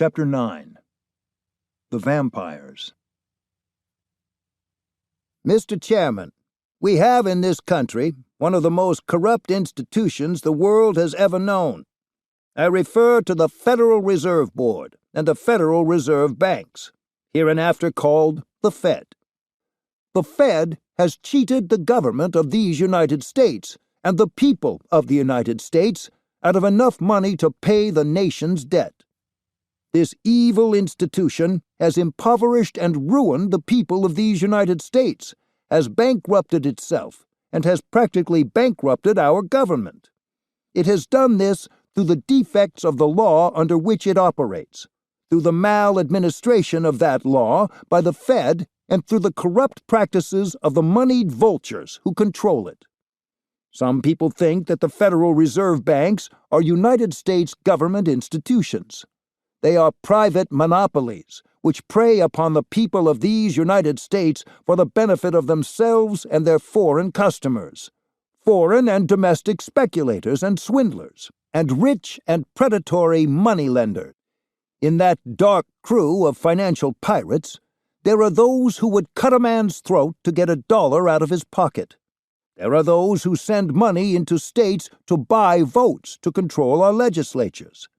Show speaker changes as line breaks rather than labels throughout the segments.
Chapter 9. The Vampires.
Mr. Chairman, we have in this country one of the most corrupt institutions the world has ever known. I refer to the Federal Reserve Board and the Federal Reserve Banks, hereinafter called the Fed. The Fed has cheated the government of these United States and the people of the United States out of enough money to pay the nation's debt. This evil institution has impoverished and ruined the people of these United States, has bankrupted itself, and has practically bankrupted our government. It has done this through the defects of the law under which it operates, through the maladministration of that law by the Fed, and through the corrupt practices of the moneyed vultures who control it. Some people think that the Federal Reserve Banks are United States government institutions. They are private monopolies, which prey upon the people of these United States for the benefit of themselves and their foreign customers, foreign and domestic speculators and swindlers, and rich and predatory moneylenders. In that dark crew of financial pirates, there are those who would cut a man's throat to get $1 out of his pocket. There are those who send money into states to buy votes to control our legislatures.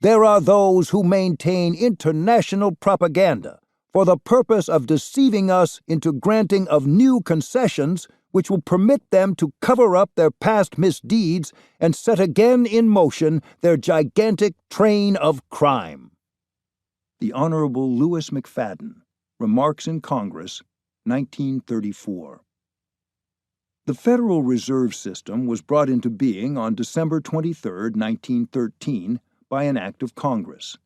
There are those who maintain international propaganda for the purpose of deceiving us into granting of new concessions which will permit them to cover up their past misdeeds and set again in motion their gigantic train of crime.
The Honorable Louis McFadden, Remarks in Congress, 1934. The Federal Reserve System was brought into being on December 23, 1913, by an act of Congress.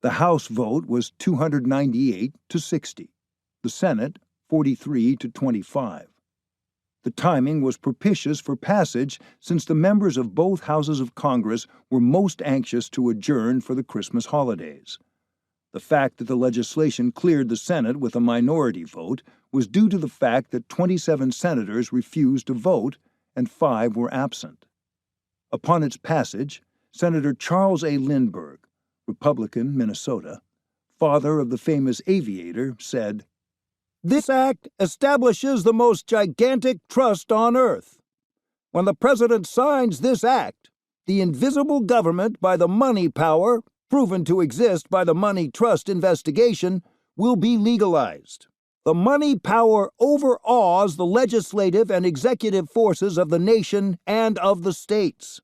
The House vote was 298 to 60, the Senate 43 to 25. The timing was propitious for passage since the members of both houses of Congress were most anxious to adjourn for the Christmas holidays. The fact that the legislation cleared the Senate with a minority vote was due to the fact that 27 senators refused to vote and 5 were absent. Upon its passage, Senator Charles A. Lindbergh, Republican, Minnesota, father of the famous aviator, said,
"This act establishes the most gigantic trust on earth. When the President signs this act, the invisible government by the money power, proven to exist by the money trust investigation, will be legalized. The money power overawes the legislative and executive forces of the nation and of the states.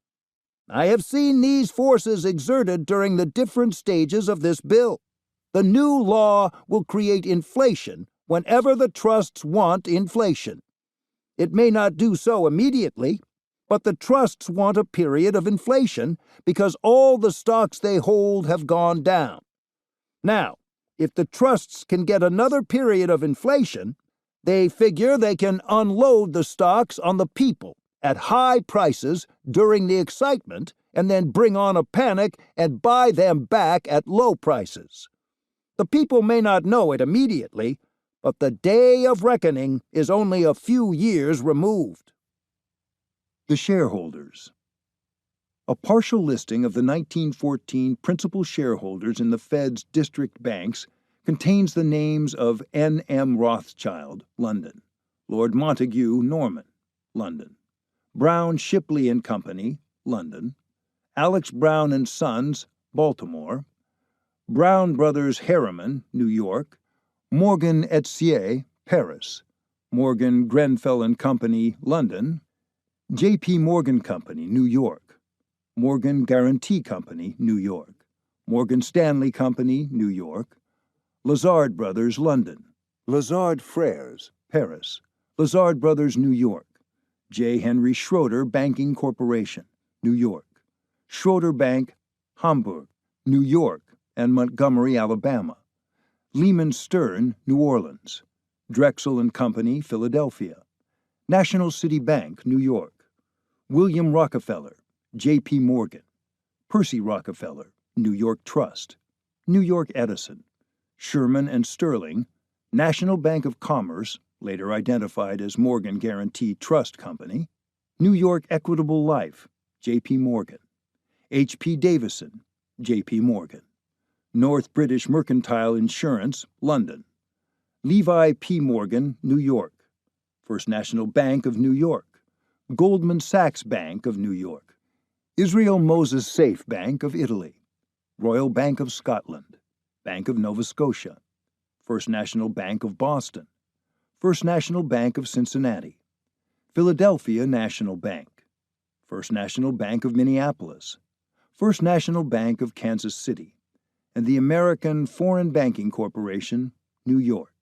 I have seen these forces exerted during the different stages of this bill. The new law will create inflation whenever the trusts want inflation. It may not do so immediately, but the trusts want a period of inflation because all the stocks they hold have gone down. Now, if the trusts can get another period of inflation, they figure they can unload the stocks on the people at high prices during the excitement and then bring on a panic and buy them back at low prices. The people may not know it immediately, but the day of reckoning is only a few years removed."
The Shareholders. A partial listing of the 1914 principal shareholders in the Fed's district banks contains the names of N. M. Rothschild, London; Lord Montague Norman, London; Brown, Shipley and Company, London; Alex Brown and Sons, Baltimore; Brown Brothers Harriman, New York; Morgan Etier, Paris; Morgan Grenfell and Company, London; J. P. Morgan Company, New York; Morgan Guarantee Company, New York; Morgan Stanley Company, New York; Lazard Brothers, London; Lazard Frères, Paris; Lazard Brothers, New York; J. Henry Schroeder Banking Corporation, New York; Schroeder Bank, Hamburg, New York, and Montgomery, Alabama; Lehman Stern, New Orleans; Drexel and Company, Philadelphia; National City Bank, New York; William Rockefeller, J. P. Morgan; Percy Rockefeller, New York Trust; New York Edison; Sherman and Sterling; National Bank of Commerce, later identified as Morgan Guarantee Trust Company; New York Equitable Life, J. P. Morgan; H. P. Davison, J. P. Morgan; North British Mercantile Insurance, London. Levi P. Morgan, New York. First National Bank of New York. Goldman Sachs Bank of New York. Israel Moses Safe Bank of Italy. Royal Bank of Scotland. Bank of Nova Scotia. First National Bank of Boston. First National Bank of Cincinnati. Philadelphia National Bank. First National Bank of Minneapolis. First National Bank of Kansas City. And the American Foreign Banking Corporation, New York.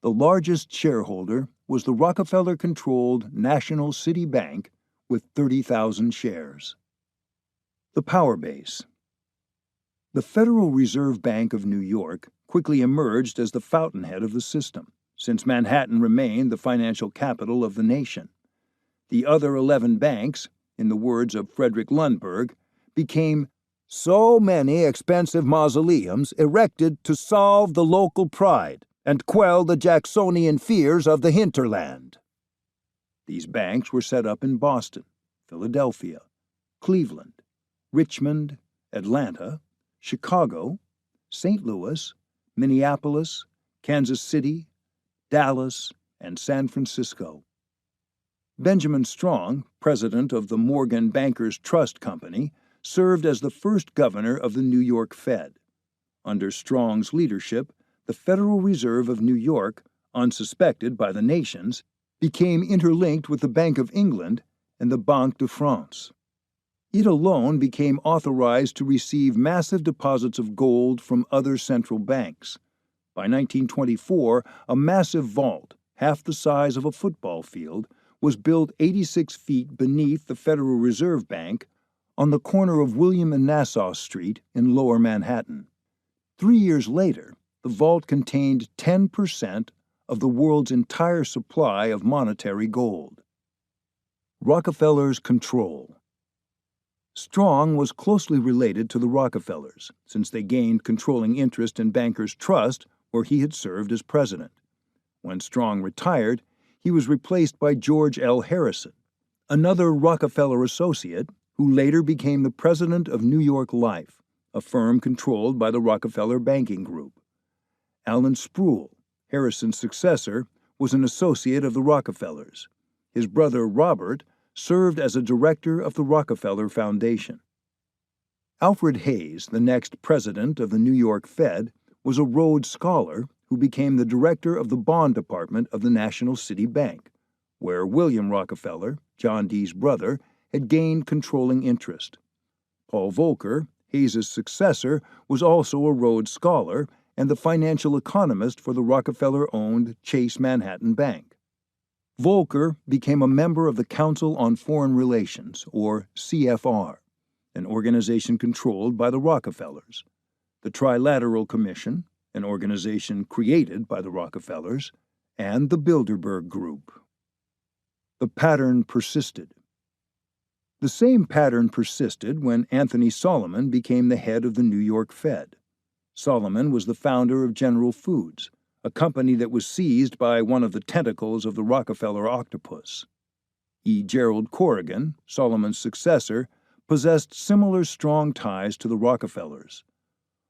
The largest shareholder was the Rockefeller-controlled National City Bank with 30,000 shares. The power base. The Federal Reserve Bank of New York quickly emerged as the fountainhead of the system, since Manhattan remained the financial capital of the nation. The other 11 banks, in the words of Frederick Lundberg, became so many expensive mausoleums erected to solve the local pride and quell the Jacksonian fears of the hinterland. These banks were set up in Boston, Philadelphia, Cleveland, Richmond, Atlanta, Chicago, St. Louis, Minneapolis, Kansas City, Dallas, and San Francisco. Benjamin Strong, president of the Morgan Bankers Trust Company, served as the first governor of the New York Fed. Under Strong's leadership, the Federal Reserve of New York, unsuspected by the nations, became interlinked with the Bank of England and the Banque de France. It alone became authorized to receive massive deposits of gold from other central banks. By 1924, a massive vault, half the size of a football field, was built 86 feet beneath the Federal Reserve Bank on the corner of William and Nassau Street in Lower Manhattan. 3 years later, the vault contained 10% of the world's entire supply of monetary gold. Rockefeller's control. Strong was closely related to the Rockefellers, since they gained controlling interest in Bankers Trust, where he had served as president. When Strong retired, he was replaced by George L. Harrison, another Rockefeller associate who later became the president of New York Life, a firm controlled by the Rockefeller Banking Group. Allen Sproul, Harrison's successor, was an associate of the Rockefellers. His brother Robert served as a director of the Rockefeller Foundation. Alfred Hayes, the next president of the New York Fed, was a Rhodes Scholar who became the director of the bond department of the National City Bank, where William Rockefeller, John D.'s brother, had gained controlling interest. Paul Volcker, Hayes's successor, was also a Rhodes Scholar and the financial economist for the Rockefeller-owned Chase Manhattan Bank. Volcker became a member of the Council on Foreign Relations, or CFR, an organization controlled by the Rockefellers, the Trilateral Commission, an organization created by the Rockefellers, and the Bilderberg Group. The pattern persisted. The same pattern persisted when Anthony Solomon became the head of the New York Fed. Solomon was the founder of General Foods, a company that was seized by one of the tentacles of the Rockefeller octopus. E. Gerald Corrigan, Solomon's successor, possessed similar strong ties to the Rockefellers.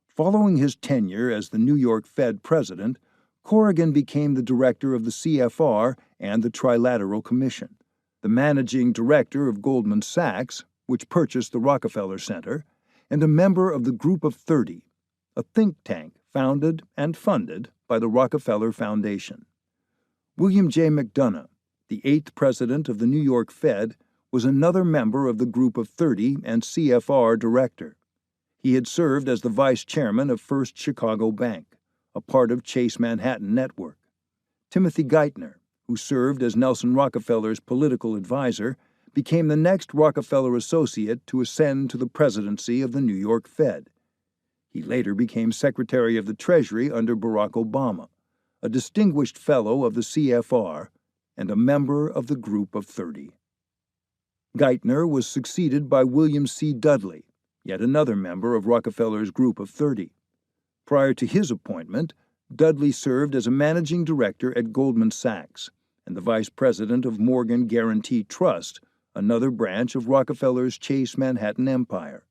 Following his tenure as the New York Fed president, Corrigan became the director of the CFR and the Trilateral Commission, the managing director of Goldman Sachs, which purchased the Rockefeller Center, and a member of the Group of 30, a think tank founded and funded by the Rockefeller Foundation. William J. McDonough, the 8th president of the New York Fed, was another member of the Group of 30 and CFR director. He had served as the vice chairman of First Chicago Bank, a part of Chase Manhattan Network. Timothy Geithner, who served as Nelson Rockefeller's political advisor, became the next Rockefeller associate to ascend to the presidency of the New York Fed. He later became Secretary of the Treasury under Barack Obama, a distinguished fellow of the CFR, and a member of the Group of 30. Geithner was succeeded by William C. Dudley, yet another member of Rockefeller's Group of 30. Prior to his appointment, Dudley served as a managing director at Goldman Sachs and the vice president of Morgan Guaranty Trust, another branch of Rockefeller's Chase Manhattan empire.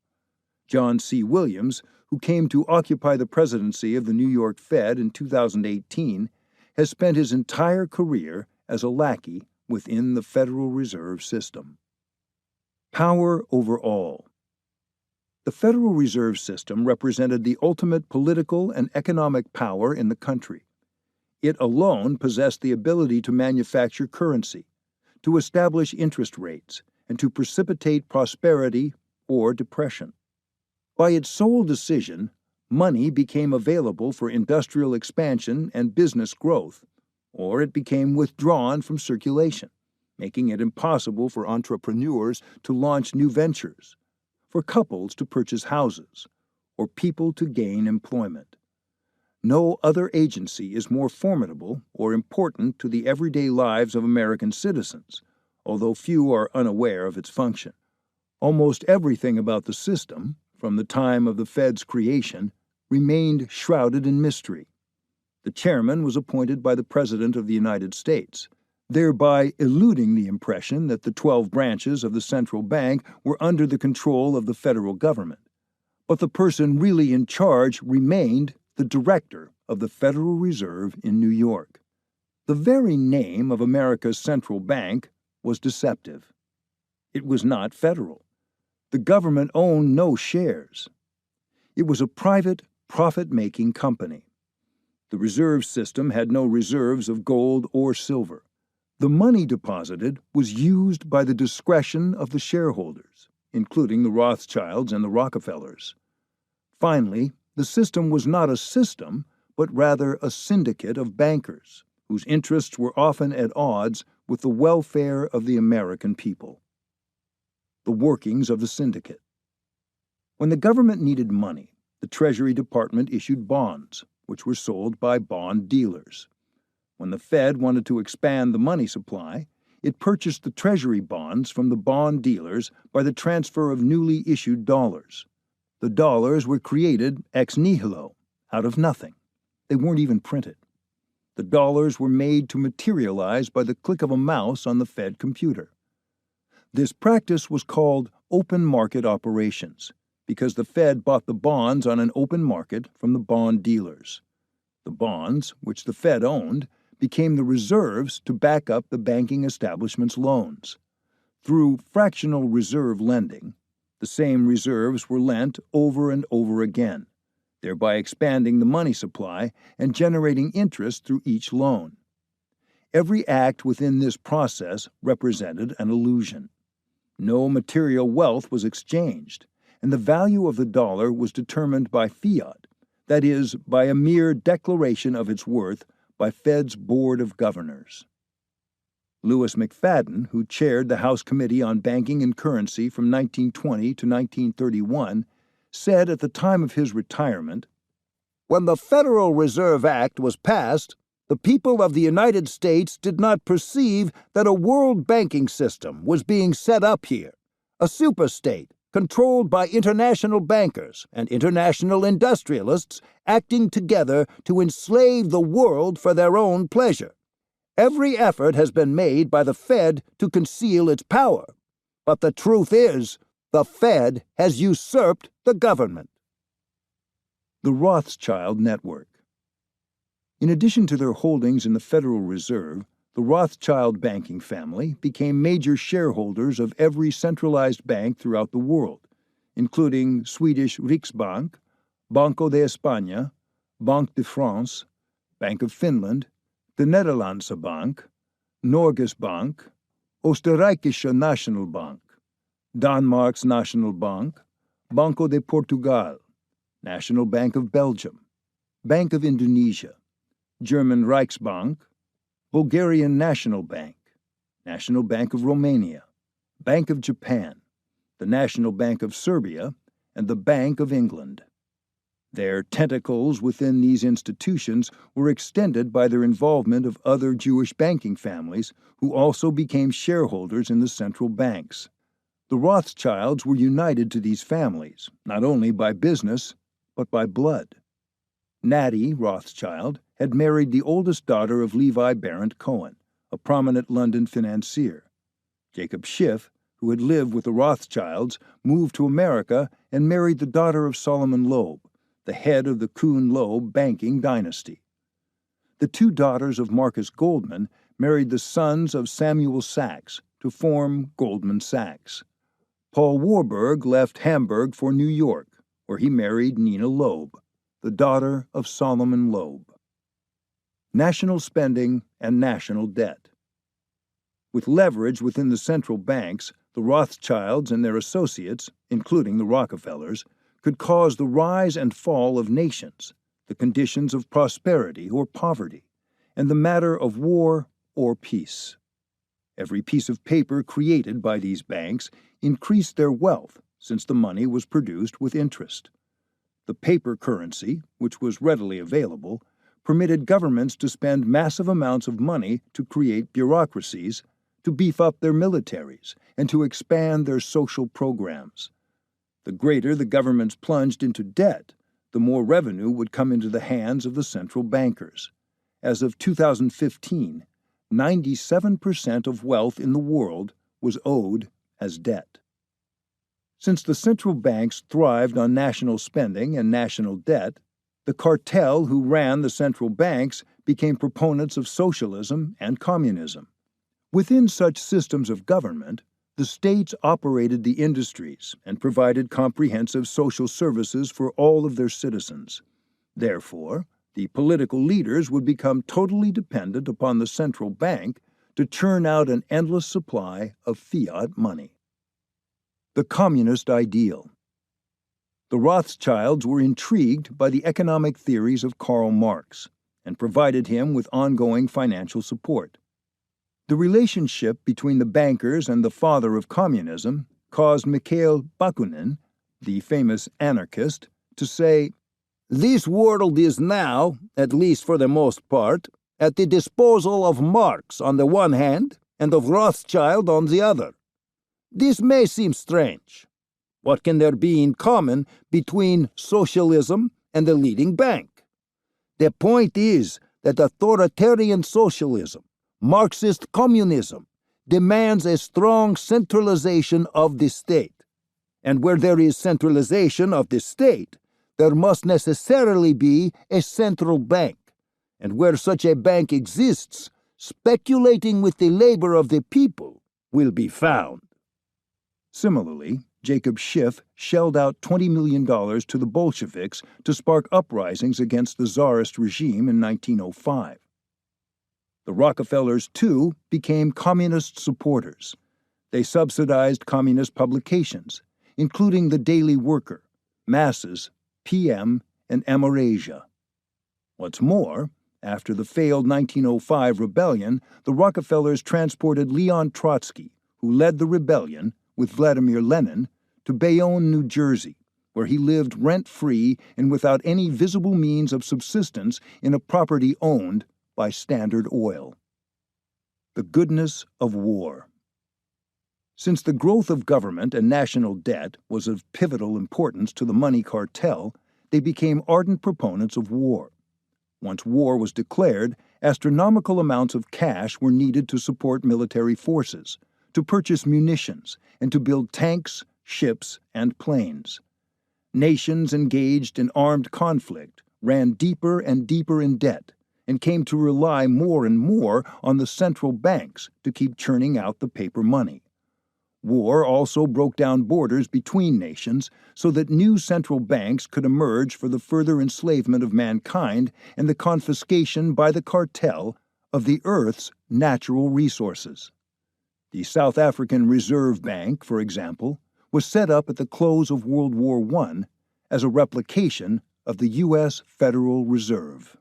John C. Williams, who came to occupy the presidency of the New York Fed in 2018, has spent his entire career as a lackey within the Federal Reserve System. Power over all. The Federal Reserve System represented the ultimate political and economic power in the country. It alone possessed the ability to manufacture currency, to establish interest rates, and to precipitate prosperity or depression. By its sole decision, money became available for industrial expansion and business growth, or it became withdrawn from circulation, making it impossible for entrepreneurs to launch new ventures, for couples to purchase houses, or people to gain employment. No other agency is more formidable or important to the everyday lives of American citizens, although few are unaware of its function. Almost everything about the system, from the time of the Fed's creation, remained shrouded in mystery. The chairman was appointed by the President of the United States, thereby eluding the impression that the 12 branches of the central bank were under the control of the federal government. But the person really in charge remained the director of the Federal Reserve in New York. The very name of America's central bank was deceptive. It was not federal. The government owned no shares. It was a private, profit-making company. The reserve system had no reserves of gold or silver. The money deposited was used by the discretion of the shareholders, including the Rothschilds and the Rockefellers. Finally, the system was not a system, but rather a syndicate of bankers, whose interests were often at odds with the welfare of the American people. The workings of the syndicate. When the government needed money, the Treasury Department issued bonds, which were sold by bond dealers. When the Fed wanted to expand the money supply, it purchased the Treasury bonds from the bond dealers by the transfer of newly issued dollars. The dollars were created ex nihilo, out of nothing. They weren't even printed. The dollars were made to materialize by the click of a mouse on the Fed computer. This practice was called open market operations, because the Fed bought the bonds on an open market from the bond dealers. The bonds, which the Fed owned, became the reserves to back up the banking establishment's loans. Through fractional reserve lending, the same reserves were lent over and over again, thereby expanding the money supply and generating interest through each loan. Every act within this process represented an illusion. No material wealth was exchanged, and the value of the dollar was determined by fiat, that is, by a mere declaration of its worth by Fed's Board of Governors. Louis McFadden, who chaired the House Committee on Banking and Currency from 1920 to 1931, said at the time of his retirement,
"When the Federal Reserve Act was passed, the people of the United States did not perceive that a world banking system was being set up here, a superstate controlled by international bankers and international industrialists acting together to enslave the world for their own pleasure. Every effort has been made by the Fed to conceal its power, but the truth is, the Fed has usurped the government."
The Rothschild Network. In addition to their holdings in the Federal Reserve, the Rothschild banking family became major shareholders of every centralized bank throughout the world, including Swedish Riksbank, Banco de España, Banque de France, Bank of Finland, the Nederlandse Bank, Norges Bank, Oostenrijkische Nationalbank, Danmarks National Bank, Banco de Portugal, National Bank of Belgium, Bank of Indonesia, German Reichsbank, Bulgarian National Bank, National Bank of Romania, Bank of Japan, the National Bank of Serbia, and the Bank of England. Their tentacles within these institutions were extended by their involvement of other Jewish banking families who also became shareholders in the central banks. The Rothschilds were united to these families, not only by business, but by blood. Natty Rothschild had married the oldest daughter of Levi Barrett Cohen, a prominent London financier. Jacob Schiff, who had lived with the Rothschilds, moved to America and married the daughter of Solomon Loeb, the head of the Kuhn Loeb banking dynasty. The two daughters of Marcus Goldman married the sons of Samuel Sachs to form Goldman Sachs. Paul Warburg left Hamburg for New York, where he married Nina Loeb, the daughter of Solomon Loeb. National spending and national debt. With leverage within the central banks, the Rothschilds and their associates, including the Rockefellers, could cause the rise and fall of nations, the conditions of prosperity or poverty, and the matter of war or peace. Every piece of paper created by these banks increased their wealth, since the money was produced with interest. The paper currency, which was readily available, permitted governments to spend massive amounts of money to create bureaucracies, to beef up their militaries, and to expand their social programs. The greater the governments plunged into debt, the more revenue would come into the hands of the central bankers. As of 2015, 97% of wealth in the world was owed as debt. Since the central banks thrived on national spending and national debt, the cartel who ran the central banks became proponents of socialism and communism. Within such systems of government, the states operated the industries and provided comprehensive social services for all of their citizens. Therefore, the political leaders would become totally dependent upon the central bank to churn out an endless supply of fiat money. The communist ideal. The Rothschilds were intrigued by the economic theories of Karl Marx and provided him with ongoing financial support. The relationship between the bankers and the father of communism caused Mikhail Bakunin, the famous anarchist, to say,
"This world is now, at least for the most part, at the disposal of Marx on the one hand and of Rothschild on the other. This may seem strange. What can there be in common between socialism and the leading bank? The point is that authoritarian socialism, Marxist communism, demands a strong centralization of the state. And where there is centralization of the state, there must necessarily be a central bank. And where such a bank exists, speculating with the labor of the people will be found."
Similarly, Jacob Schiff shelled out $20 million to the Bolsheviks to spark uprisings against the Tsarist regime in 1905. The Rockefellers, too, became communist supporters. They subsidized communist publications, including the Daily Worker, Masses, PM, and Amorasia. What's more, after the failed 1905 rebellion, the Rockefellers transported Leon Trotsky, who led the rebellion, with Vladimir Lenin, to Bayonne, New Jersey, where he lived rent-free and without any visible means of subsistence in a property owned by Standard Oil. The goodness of war. Since the growth of government and national debt was of pivotal importance to the money cartel, they became ardent proponents of war. Once war was declared, astronomical amounts of cash were needed to support military forces, to purchase munitions, and to build tanks, ships, and planes. Nations engaged in armed conflict ran deeper and deeper in debt and came to rely more and more on the central banks to keep churning out the paper money. War also broke down borders between nations so that new central banks could emerge for the further enslavement of mankind and the confiscation by the cartel of the Earth's natural resources. The South African Reserve Bank, for example, was set up at the close of World War I as a replication of the U.S. Federal Reserve.